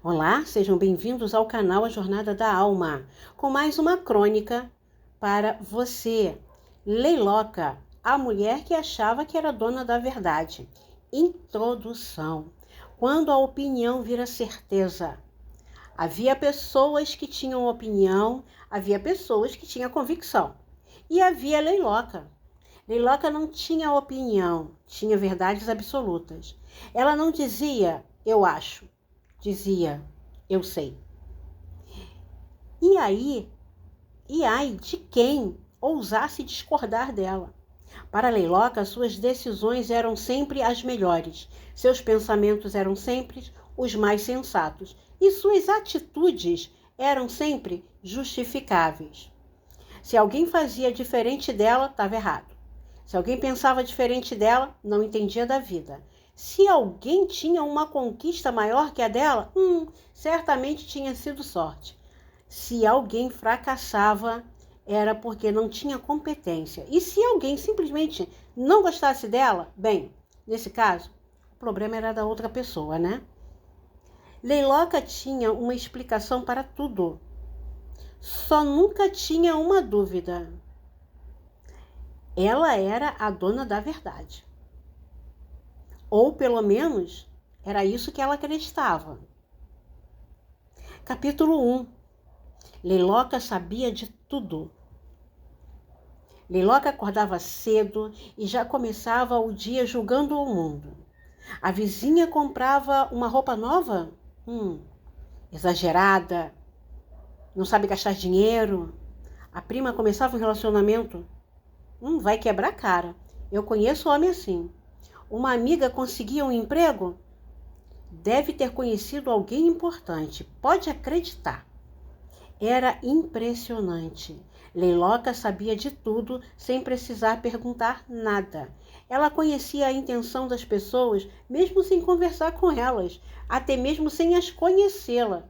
Olá, sejam bem-vindos ao canal A Jornada da Alma, com mais uma crônica para você. Leiloca, a mulher que achava que era dona da verdade. Introdução. Quando a opinião vira certeza. Havia pessoas que tinham opinião, havia pessoas que tinham convicção. E havia Leiloca. Leiloca não tinha opinião, tinha verdades absolutas. Ela não dizia, eu acho. Dizia, eu sei. E ai de quem ousasse discordar dela. Para Leiloca, suas decisões eram sempre as melhores, seus pensamentos eram sempre os mais sensatos e suas atitudes eram sempre justificáveis. Se alguém fazia diferente dela, estava errado. Se alguém pensava diferente dela, não entendia da vida. Se alguém tinha uma conquista maior que a dela, certamente tinha sido sorte. Se alguém fracassava, era porque não tinha competência. E se alguém simplesmente não gostasse dela, bem, nesse caso, o problema era da outra pessoa, né? Leiloca tinha uma explicação para tudo. Só nunca tinha uma dúvida. Ela era a dona da verdade. Ou, pelo menos, era isso que ela acreditava. Capítulo 1. Leiloca sabia de tudo. Leiloca acordava cedo e já começava o dia julgando o mundo. A vizinha comprava uma roupa nova? Exagerada. Não sabe gastar dinheiro. A prima começava um relacionamento? Vai quebrar a cara. Eu conheço homem assim. Uma amiga conseguia um emprego? Deve ter conhecido alguém importante. Pode acreditar. Era impressionante. Leiloca sabia de tudo sem precisar perguntar nada. Ela conhecia a intenção das pessoas, mesmo sem conversar com elas, até mesmo sem as conhecê-la.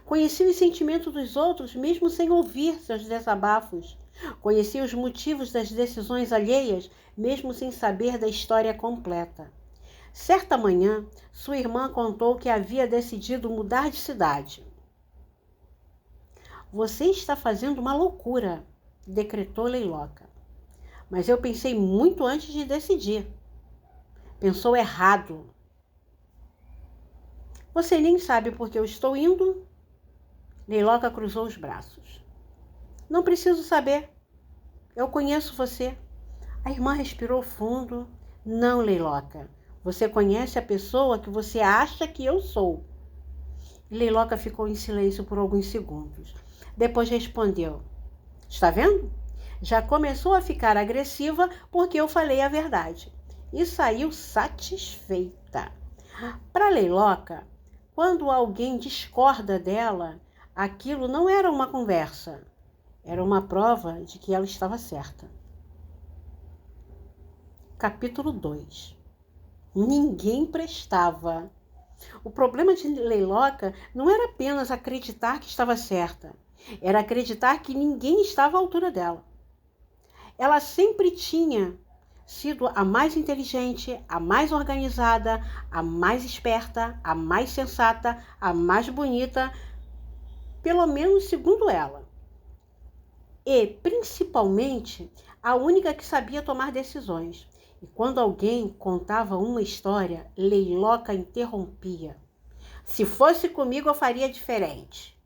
Conhecia os sentimentos dos outros, mesmo sem ouvir seus desabafos. Conhecia os motivos das decisões alheias, mesmo sem saber da história completa. Certa manhã, sua irmã contou que havia decidido mudar de cidade. Você está fazendo uma loucura, decretou Leiloca. Mas eu pensei muito antes de decidir. Pensou errado. Você nem sabe por que eu estou indo? Leiloca cruzou os braços. Não preciso saber. Eu conheço você. A irmã respirou fundo. Não, Leiloca. Você conhece a pessoa que você acha que eu sou. Leiloca ficou em silêncio por alguns segundos. Depois respondeu. Está vendo? Já começou a ficar agressiva porque eu falei a verdade. E saiu satisfeita. Para Leiloca, quando alguém discorda dela, aquilo não era uma conversa. Era uma prova de que ela estava certa. Capítulo 2. Ninguém prestava. O problema de Leiloca não era apenas acreditar que estava certa. Era acreditar que ninguém estava à altura dela. Ela sempre tinha sido a mais inteligente, a mais organizada, a mais esperta, a mais sensata, a mais bonita, pelo menos segundo ela. E, principalmente, a única que sabia tomar decisões. E quando alguém contava uma história, Leiloca interrompia. Se fosse comigo, eu faria diferente.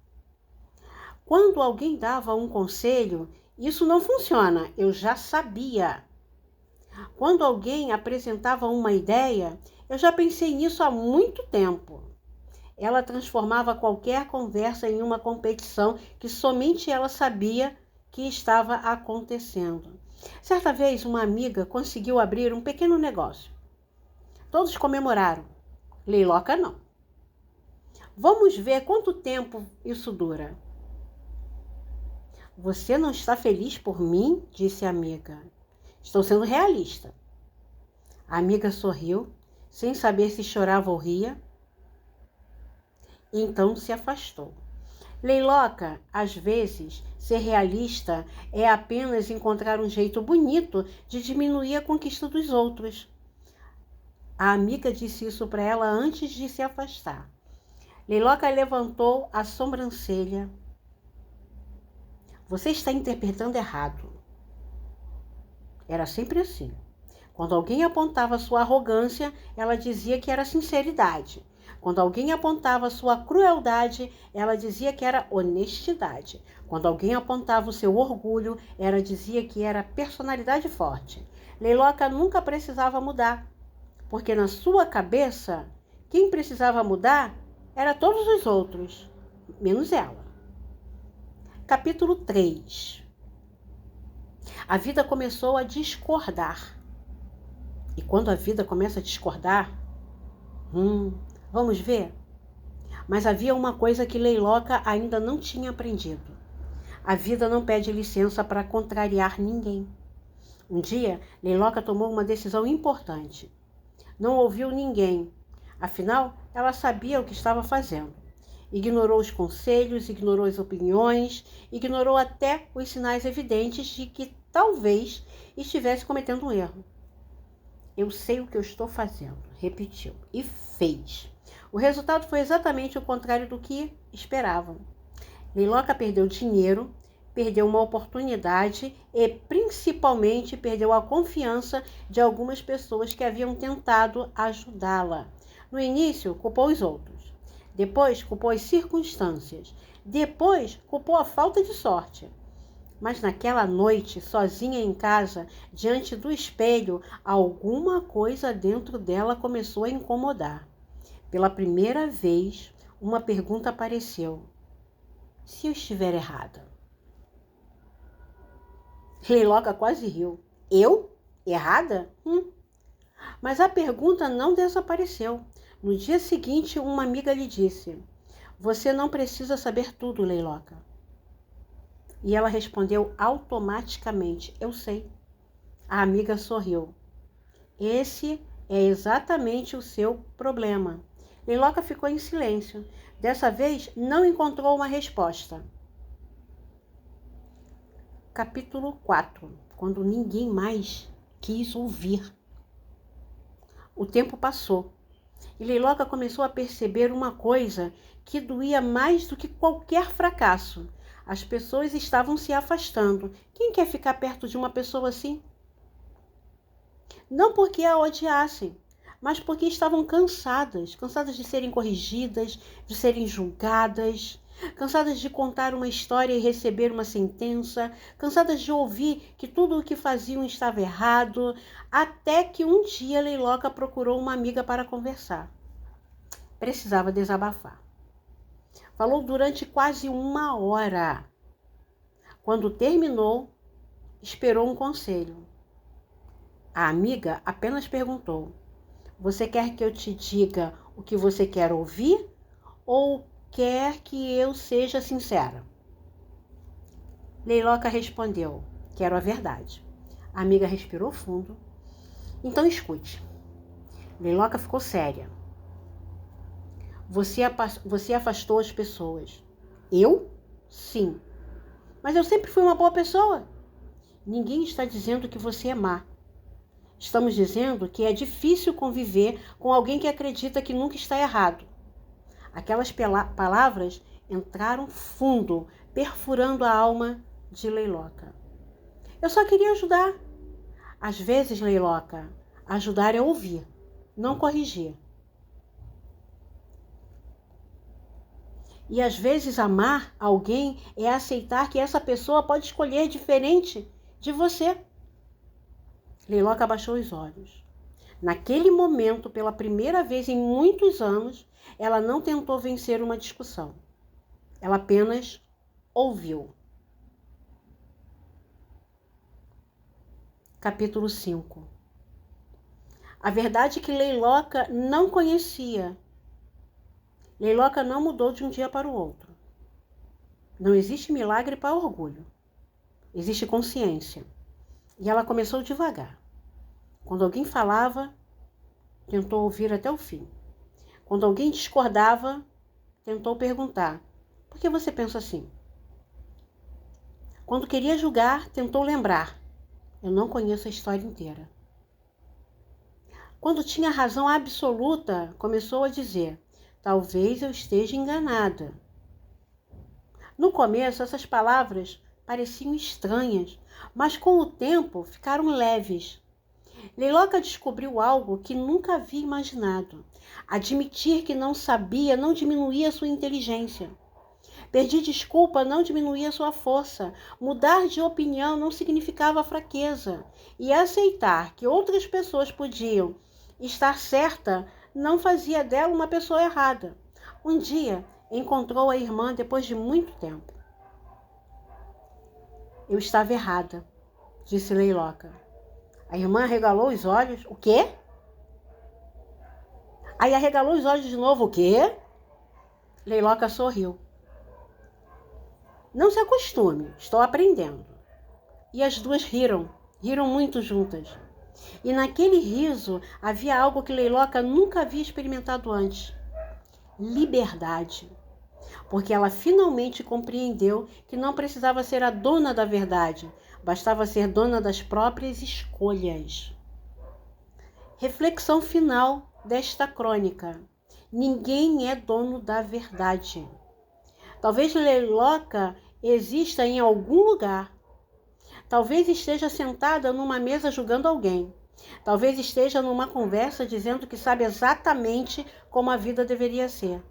Quando alguém dava um conselho, isso não funciona, eu já sabia. Quando alguém apresentava uma ideia, eu já pensei nisso há muito tempo. Ela transformava qualquer conversa em uma competição que somente ela sabia que estava acontecendo. Certa vez, uma amiga conseguiu abrir um pequeno negócio. Todos comemoraram. Leiloca não. Vamos ver quanto tempo isso dura. Você não está feliz por mim? Disse a amiga. Estou sendo realista. A amiga sorriu, sem saber se chorava ou ria. E então se afastou. Leiloca, às vezes, ser realista é apenas encontrar um jeito bonito de diminuir a conquista dos outros. A amiga disse isso para ela antes de se afastar. Leiloca levantou a sobrancelha. Você está interpretando errado. Era sempre assim. Quando alguém apontava sua arrogância, ela dizia que era sinceridade. Quando alguém apontava sua crueldade, ela dizia que era honestidade. Quando alguém apontava o seu orgulho, ela dizia que era personalidade forte. Leiloca nunca precisava mudar, porque na sua cabeça, quem precisava mudar era todos os outros, menos ela. Capítulo 3. A vida começou a discordar. E quando a vida começa a discordar, vamos ver? Mas havia uma coisa que Leiloca ainda não tinha aprendido. A vida não pede licença para contrariar ninguém. Um dia, Leiloca tomou uma decisão importante. Não ouviu ninguém. Afinal, ela sabia o que estava fazendo. Ignorou os conselhos, ignorou as opiniões, ignorou até os sinais evidentes de que talvez estivesse cometendo um erro. Eu sei o que eu estou fazendo, repetiu, e fez. O resultado foi exatamente o contrário do que esperavam. Leiloca perdeu dinheiro, perdeu uma oportunidade e, principalmente, perdeu a confiança de algumas pessoas que haviam tentado ajudá-la. No início, culpou os outros. Depois, culpou as circunstâncias. Depois, culpou a falta de sorte. Mas naquela noite, sozinha em casa, diante do espelho, alguma coisa dentro dela começou a incomodar. Pela primeira vez, uma pergunta apareceu. Se eu estiver errada? Leiloca quase riu. Eu? Errada? Mas a pergunta não desapareceu. No dia seguinte, uma amiga lhe disse: Você não precisa saber tudo, Leiloca. E ela respondeu automaticamente: Eu sei. A amiga sorriu. Esse é exatamente o seu problema. Leiloca ficou em silêncio. Dessa vez, não encontrou uma resposta. Capítulo 4. Quando ninguém mais quis ouvir. O tempo passou. E Leiloca começou a perceber uma coisa que doía mais do que qualquer fracasso. As pessoas estavam se afastando. Quem quer ficar perto de uma pessoa assim? Não porque a odiassem, mas porque estavam cansadas de serem corrigidas, de serem julgadas, cansadas de contar uma história e receber uma sentença, cansadas de ouvir que tudo o que faziam estava errado, até que um dia Leiloca procurou uma amiga para conversar. Precisava desabafar. Falou durante quase 1 hora. Quando terminou, esperou um conselho. A amiga apenas perguntou: Você quer que eu te diga o que você quer ouvir ou quer que eu seja sincera? Leiloca respondeu: Quero a verdade. A amiga respirou fundo. Então escute. Leiloca ficou séria. Você afastou as pessoas. Eu? Sim. Mas eu sempre fui uma boa pessoa. Ninguém está dizendo que você é má. Estamos dizendo que é difícil conviver com alguém que acredita que nunca está errado. Aquelas palavras entraram fundo, perfurando a alma de Leiloca. Eu só queria ajudar. Às vezes, Leiloca, ajudar é ouvir, não corrigir. E às vezes amar alguém é aceitar que essa pessoa pode escolher diferente de você. Leiloca abaixou os olhos. Naquele momento, pela primeira vez em muitos anos, ela não tentou vencer uma discussão. Ela apenas ouviu. Capítulo 5. A verdade é que Leiloca não conhecia. Leiloca não mudou de um dia para o outro. Não existe milagre para orgulho. Existe consciência. E ela começou devagar. Quando alguém falava, tentou ouvir até o fim. Quando alguém discordava, tentou perguntar: por que você pensa assim? Quando queria julgar, tentou lembrar: eu não conheço a história inteira. Quando tinha razão absoluta, começou a dizer: Talvez eu esteja enganada. No começo, essas palavras pareciam estranhas, mas com o tempo ficaram leves. Leiloca descobriu algo que nunca havia imaginado. Admitir que não sabia não diminuía sua inteligência. Pedir desculpa não diminuía sua força. Mudar de opinião não significava fraqueza. E aceitar que outras pessoas podiam estar certa não fazia dela uma pessoa errada. Um dia, encontrou a irmã depois de muito tempo. Eu estava errada, disse Leiloca. A irmã arregalou os olhos. O quê? Aí arregalou os olhos de novo. O quê? Leiloca sorriu. Não se acostume, estou aprendendo. E as duas riram muito juntas. E naquele riso havia algo que Leiloca nunca havia experimentado antes. Liberdade. Porque ela finalmente compreendeu que não precisava ser a dona da verdade, bastava ser dona das próprias escolhas. Reflexão final desta crônica. Ninguém é dono da verdade. Talvez Leiloca exista em algum lugar. Talvez esteja sentada numa mesa julgando alguém. Talvez esteja numa conversa dizendo que sabe exatamente como a vida deveria ser.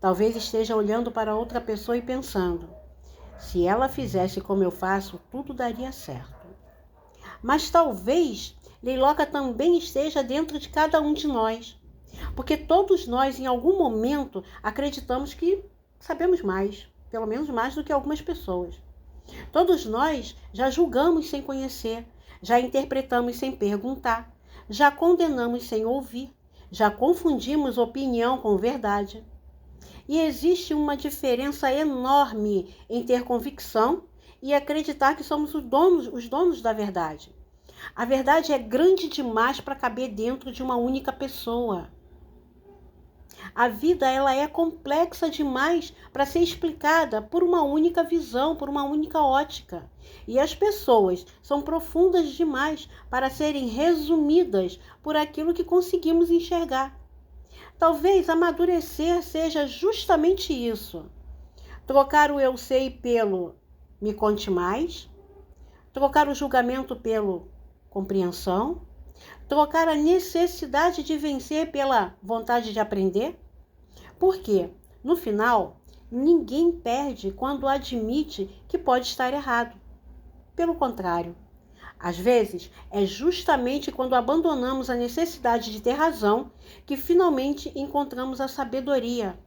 Talvez esteja olhando para outra pessoa e pensando: se ela fizesse como eu faço, tudo daria certo. Mas talvez Leiloca também esteja dentro de cada um de nós. Porque todos nós, em algum momento, acreditamos que sabemos mais, pelo menos mais do que algumas pessoas. Todos nós já julgamos sem conhecer, já interpretamos sem perguntar, já condenamos sem ouvir, já confundimos opinião com verdade. E existe uma diferença enorme em ter convicção e acreditar que somos os donos da verdade. A verdade é grande demais para caber dentro de uma única pessoa. A vida ela é complexa demais para ser explicada por uma única visão, por uma única ótica. E as pessoas são profundas demais para serem resumidas por aquilo que conseguimos enxergar. Talvez amadurecer seja justamente isso. Trocar o eu sei pelo me conte mais. Trocar o julgamento pelo compreensão. Trocar a necessidade de vencer pela vontade de aprender. Porque, no final, ninguém perde quando admite que pode estar errado. Pelo contrário, às vezes é justamente quando abandonamos a necessidade de ter razão que finalmente encontramos a sabedoria.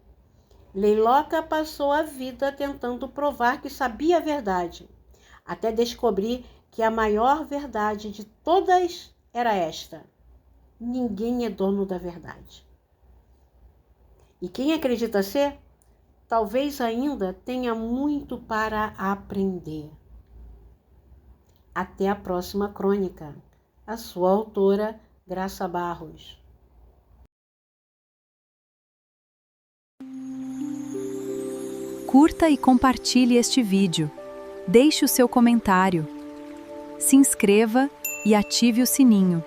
Leiloca passou a vida tentando provar que sabia a verdade, até descobrir que a maior verdade de todas era esta: ninguém é dono da verdade. E quem acredita ser, talvez ainda tenha muito para aprender. Até a próxima crônica. A sua autora, Graça Barros. Curta e compartilhe este vídeo. Deixe o seu comentário. Se inscreva e ative o sininho.